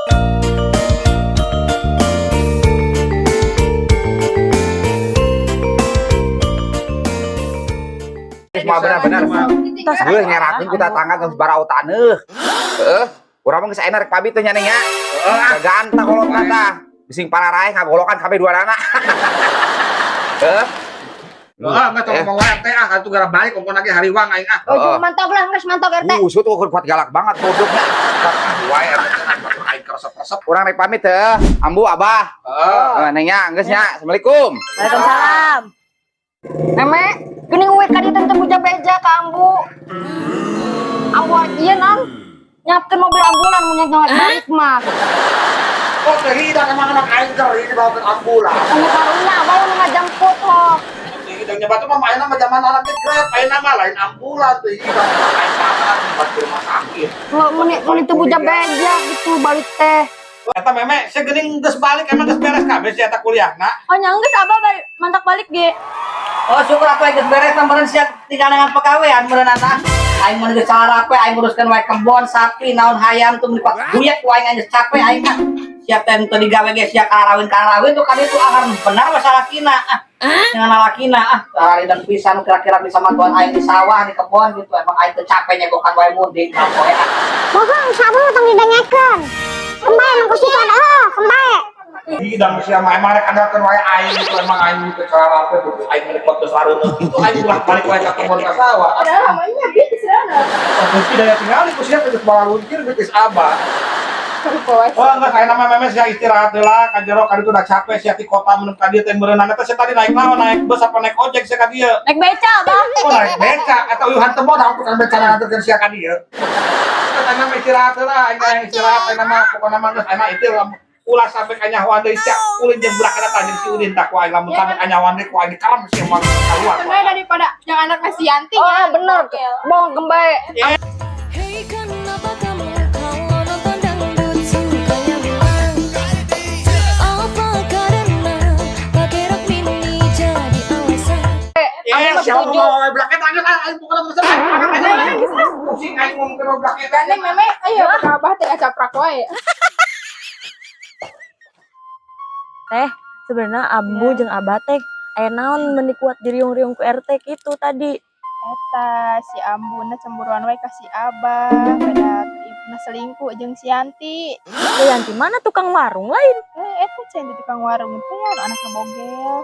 Mah benar-benar mah. Gue ngerakin kita tangga ke barau taneuh. Urang mah geus ayeuna rek pamit teh nya Neng nya. Gantang kolot tah. Bising pararae ngagolokan kabeh duanana. Enggak tahu mau RT atuh gara balik ongkon lagi hariwang aing Oh, mantap lah, geus mantap RT. Usut kuat galak banget gobloknya. Wae aing keresep-resep. urang rek pamit teh. Ambu Abah. Neng nya geus nya. Assalamualaikum. Waalaikumsalam. Meme, geuning uwe ka dieu teh buja beja ka Ambu. Ambu ieu non nyiapkeun mobil ambulan mun nyawa balik mah. Kok kehidupan emang anak aing ini bawa ke ambulan. Anu karunya bawa nu ngajemput ho. Hidang nyebat mah main nama zaman anak Grab, main nama lain ambulan tuh hidang main tangan buat ke rumah sakit. Mun itu buja beja gitu balik teh. Eta meme, saya geuning geus balik emang geus beres kabeh si eta kuliahna. Oh nya geus abah mantak balik ge. Oh syukur atuh geus beres meureun sia tinggal dengan pekawean meureun eta. Aing mun geus sarap we aing nguruskeun wae kebon, sapi, naon hayam tuh melipat buyek ku aing geus capek aing mah. Siap teh teu digawe ge sia karawin tuh kan itu akan benar masalah kina. Dengan lakina hari dan pisan kira-kira bisa mantuan aing di sawah di kebon gitu emang aing teu capek nyegokan wae mudik poe. Moga sabar tong didanyakeun. Kembae emang kusikan kembae. Hidang sia mah emang rek andalkeun wae aing itu emang aing teu cara teh begitu aing menikmat geus sareuneuk itu aing ulah balik wae ka kebon ka sawah. Ada namanya gitu sana. Mungkin daya tinggal ku sia geus bawa luncir geus abah. Oh enggak kayak nama memes ya istirahat heula ka jero kan itu udah capek sia di kota menem ka dieu teh meureunana teh tadi naik naon naik bus apa naik ojek sia ka dieu. Naik beca Bang. Oh naik beca atau uyuhan teu modal tukang beca nganterkeun sia ka dieu. Kita nama istirahat heula aing istirahat aing nama pokona mah geus aing itu ulah sampai ka nyahoan deui sia ulin jeung budak eta jeung si Udin tak ku aing lamun sampai ka nyahoan deui ku aing karam sia mah kaluar. Sebenarnya daripada yang anak kasih Yanti Oh bener. Bong gembae. Hey kenapa kamu kalau nonton dangdut sukanya bilang apa karena pakai rok mini jadi alasan. Ya siapa mau blaket aja aing bukan mesen. Pusing aing ngomong ke blaket. Gandeng meme, ayo ke abah teh caprak wae. Teh, sebenarnya Ambu jeung Abah teh aya naon meni kuat diriung-riung ku RT kitu tadi. Eta si Ambuna cemburuan wae ka si Abah, pada ibuna selingkuh jeung si Yanti. Yanti mana tukang warung lain? Eta cenah tukang warung teh anaknya bogel.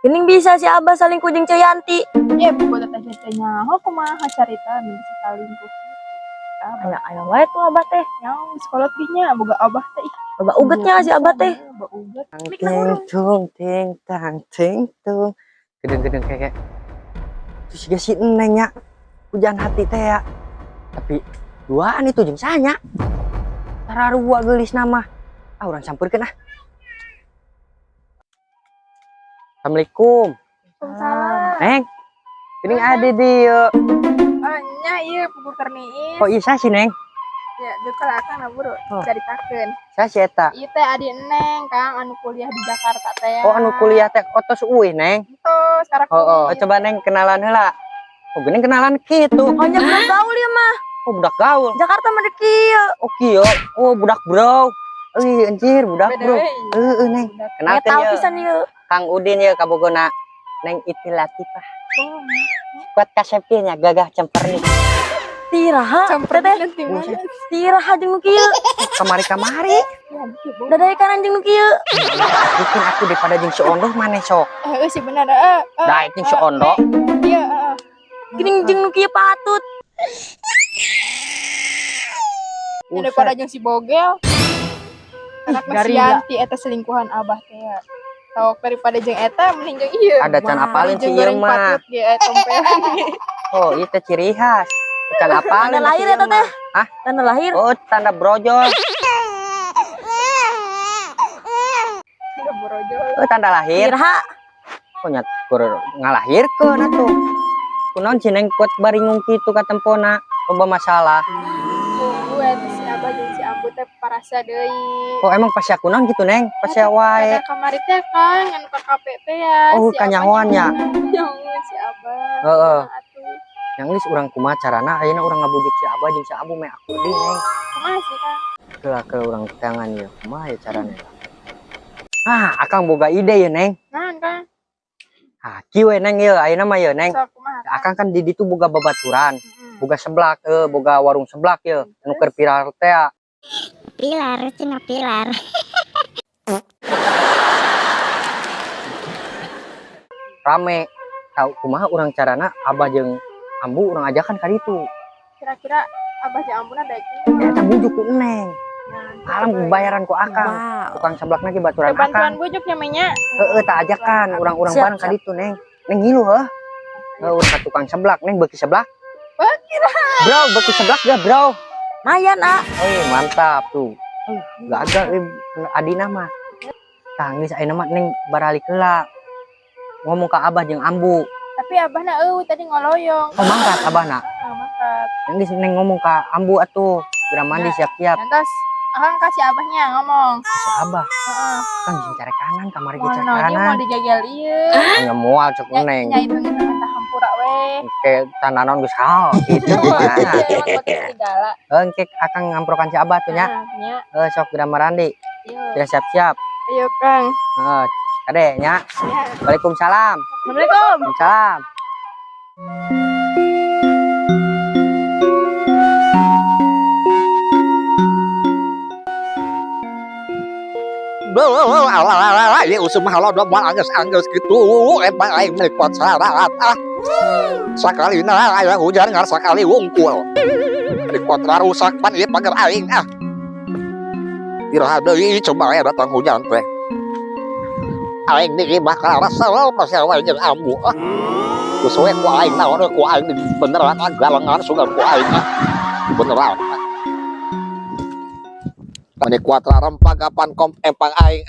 Gening bisa si Abah salingkuh jeung Ceu Yanti. Ya buat teh tanya, oh kumaha carita nu bisa salingkuh. Aya wae tuh Abah teh. Nyaw sekolah tihnya boga Abah teh. Loba ugetnya si Abah teh. Boga uget. Ting tang ting tung gedeng-gedeng kayak terus juga si Neng ya hujan hati teh ya tapi duaan itu jeung sanya tararua geulis nama urang campurkeun Assalamualaikum. Waalaikumsalam. Neng geuning ade dieu Nya ieu pugu kerniin. kok isa sih Neng Ya deuk akang buru caritakeun. sa si eta Ieu teh adik Neng Kang anu kuliah di Jakarta teh. oh anu kuliah teh otos uih Neng Terus sekarang coba Neng kenalan heula oh geuning kenalan kitu Oh nya budak gaul ya mah. oh budak gaul Jakarta mah dek kieu. oh kieu oh budak bro anjir budak bro Neng kenal Aya tahu pisan ieu. Kang Udin ya kabogona Neng Iti Latifah kuat kasepnya gagah cemperni Tiraha. Teteh. Tiraha jeung nu kieu. kamari Dadaekan anjing nu kieu. bikin aku daripada jeung si Ondo maneh sok sih bener daek jeung si Ondo iya Gening jeung nu kieu patut. daripada jeung si Bogel anak si Yanti eta selingkuhan Abah teh sok daripada jeung eta mending jeung ieu ada can apalin si ieu mah oh itu ciri khas can apalin Tanda lahir eta teh. Hah? Tanda lahir. oh tanda brojol oh tanda lahir Tiraha. oh nya kur ngalahirkeun atuh kunaon ceneng kuat baringung kitu ka tempona loba masalah gue si Abah jeung si Ambu teh parasa deui oh emang pas kunaon gitu Neng pas wae pada kamari teh Kang anu ka KPP ya oh si kanyahoannya Abah si Abah heeh atuh yang geus urang kumaha carana ayeuna urang ngabujuk si Abah jeung si Abu me aku deui Neng makasih Kang ke orang tangan ya. Kumaha ya caranya? Akang boga ide ya, Neng. Nah, kan. Kieu we Neng ya, ayeuna mah ya, Neng. Sok kumaha. Akang kan di ditu boga babaturan, boga seblak, boga warung seblak ya, nu keur viral teh. Pilar, cina pilar. Rame. Tahu kumaha urang carana Abah jeung Ambu urang ajakan ka ditu. Kira-kira abah jeung ampun ada iki. Eta bujuk ku Neng. Alam bayaran ku akang. Tukang seblak lagi baturan Bantuan akang. bujuk namanya. Tak ajakan urang-urang Siap, bareng ka ditu, Neng. Neng ngilu heuh. Urang ka tukang seblak, Neng beuki seblak. Bro, beuki seblak gak, Bro? Mayan, Mantap tuh. Gagal adina mah. Tangis ayeuna mah Neng baralik heula. Ngomong ka Abah jeung Ambu. Tapi abahna tadi ngoloyong. Oh, mangkat Abahna. Mangkat. Neng ngomong ka Ambu atuh. Geura mandi siap-siap. Lantas akang kasih abahnya ngomong. Si Abah. Heeh. Kan jeung cara kanan kamar ge Mau cara naonnya kanan. mau dijagal ieu. Nya moal cek Neng. Nyain beungeut minta hampura we. Kayak tananon geus hal gitu. Emang pakai segala. Engke akang ngamprokan si Abah tuh nya. Nya. Sok geura marandi. Yuk. Geura siap-siap. Ayo, Kang. Kade nya. Ya. Waalaikumsalam. Assalamualaikum. Waalaikumsalam. Ya usum halal dong angges gitu emang aing melikot syarat sakali aya hujan ngar sakali wungkul melikot rusak pan ieu pagar aing iraha deui coba aya datang hujan teh aing niki bakal rasa pasal wae jeung ambu geus we ku aing naon ku aing beneran galengan sungan ku aing beneran Mani kuatra rempah kapan kom empang aing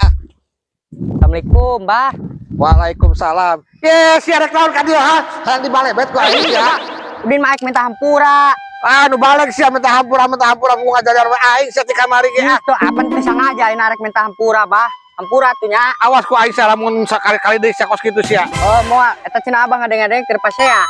Assalamualaikum, Mbah. Waalaikumsalam. Yes, si arek naon ka dieu Hayang dibalebet ku aing ya. Udin mah aik minta hampura. Nu balik sia minta hampura ku ngajajar we aing sia ti kamari ge Itu apa teh sengaja ini arek minta hampura, Bah. Hampura tuh nya. Awas ku aing salamun sakali-kali deui sia kos kitu sia. Oh, moal eta cenah Abah ngadeng-ngadeng keur pasea.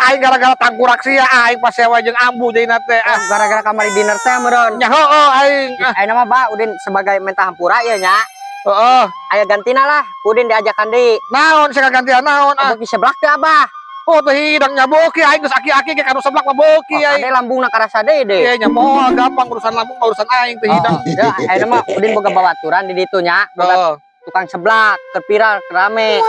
Aing gara-gara tangkurak sia aing pas sewa jeung ambu deui teh. Gara-gara kamari dinner teh meureun. Nya heueuh aing. Ayeuna mah Bah Udin sebagai minta hampura ieu nya. Heeh. Aya gantina lah, Udin diajakan deui. Naon sia gantian naon Beuki seblak teh Abah. Oh teh hidang nyaboki aing geus aki-aki ge kanu seblak mah boki aing. Ade lambungna karasa deui deh. Ieu nya moal gampang urusan lambung urusan aing teh hidang. Ayeuna mah Udin boga babaturan di ditu nya. Boga tukang seblak, terpiral, rame.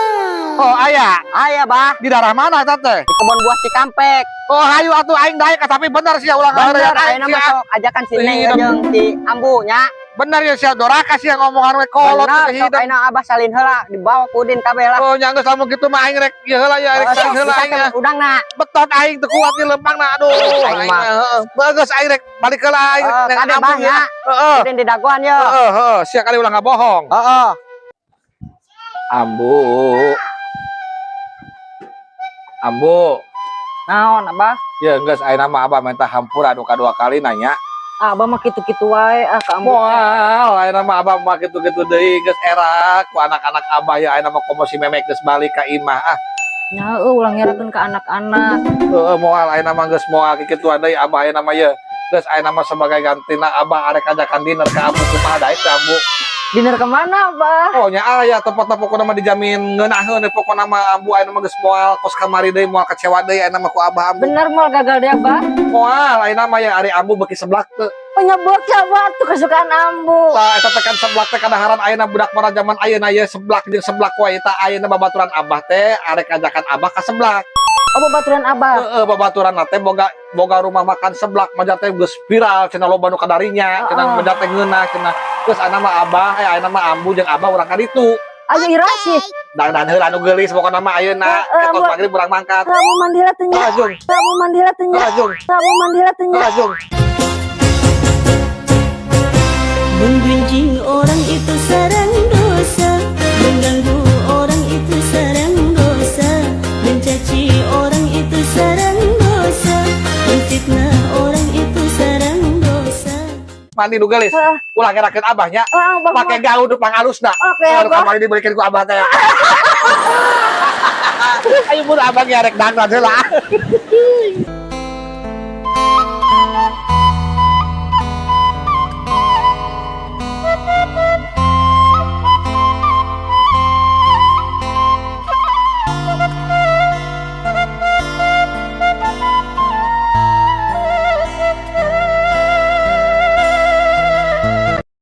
Oh aya Bah. di daerah mana eta teh? Di kebon buah Cikampek. Oh hayu atuh aing daek tapi bener sia ulang Bener, ayeuna mah sok ajakan si Neng jeung si Ambu nya. bener ya sia doraka sia ngomongan we kolot Bener, teh sok hidang. ayeuna Abah salin heula dibawa ku Udin kabeh lah. Oh nya geus lamun kitu mah aing rek ieu heula ya rek salin heula aing ya. Udangna. Betot aing teu kuat di lempangna aduh aing mah heeh. Bagus aing rek balik heula aing rek Kade ambu Bah ya. nya. Heeh. Udin di dagoan ye. Heeh, sia kali ulah ngabohong. Heeh. Ambu. Naon Abah? Ya geus ayeuna mah Abah minta hampura anu kadua kali nanya. Abah mah kitu-kitu wae ka Ambu. Moal ayeuna mah Abah mah kitu-kitu deui geus erak ku anak-anak Abah ya ayeuna mah komo si memek geus balik ka imah Nya ulang ngerakeun ka anak-anak. Heeh moal ayeuna mah geus moal kikituan deui Abah ayeuna mah ye. Geus ayeuna mah sebagai gantina Abah arek ajakan dinner ka Ambu kumaha daek ka Ambu. Dinner kemana Abah? Oh nya aya tempat pokona mah dijamin ngeunaheun pokona mah Ambu ayeuna mah geus moal kos kamari deui moal kecewa deui ayeuna mah ku Abah Ambu. Bener mal gagal deh Abah. Moal ayeuna mah ya ari Ambu beuki seblak teu. Penyebut Abah tuh kesukaan Ambu. Tah eta tekan seblak teh kadaharan ayeuna budak mara zaman ayeuna ye seblak jeung seblak wae tah ayeuna babaturan Abah teh arek ajakan Abah ka seblak. Oh babaturan Abah. Heeh babaturan teh boga rumah makan seblak mah teh geus viral cenah loba nu kadarinya cenah mah teh ngeunah cenah geus ayeuna mah Abah ayeuna mah Ambu jeung Abah urang ka ditu. Ayo irasi. Dan heula anu geulis pokona mah ayeuna ketos magrib urang mangkat. Ramu mandila teh nya. Rajung. Ramu mandila teh nya. Rajung. Ramu mandila teh nya. Rajung. Menggunjing orang itu sarang dosa, mengganggu orang itu sarang dosa, mencaci orang itu sarang dosa, menfitnah orang itu sarang dosa. Mandi nu geulis. Ulah ngerakeun Abahnya. Abah. Make gaun nu pangalusna. Oke, Anu Abah. kamari dibeurekeun ku Abah teh. Ayo mun Abah ngarek dangdut heula.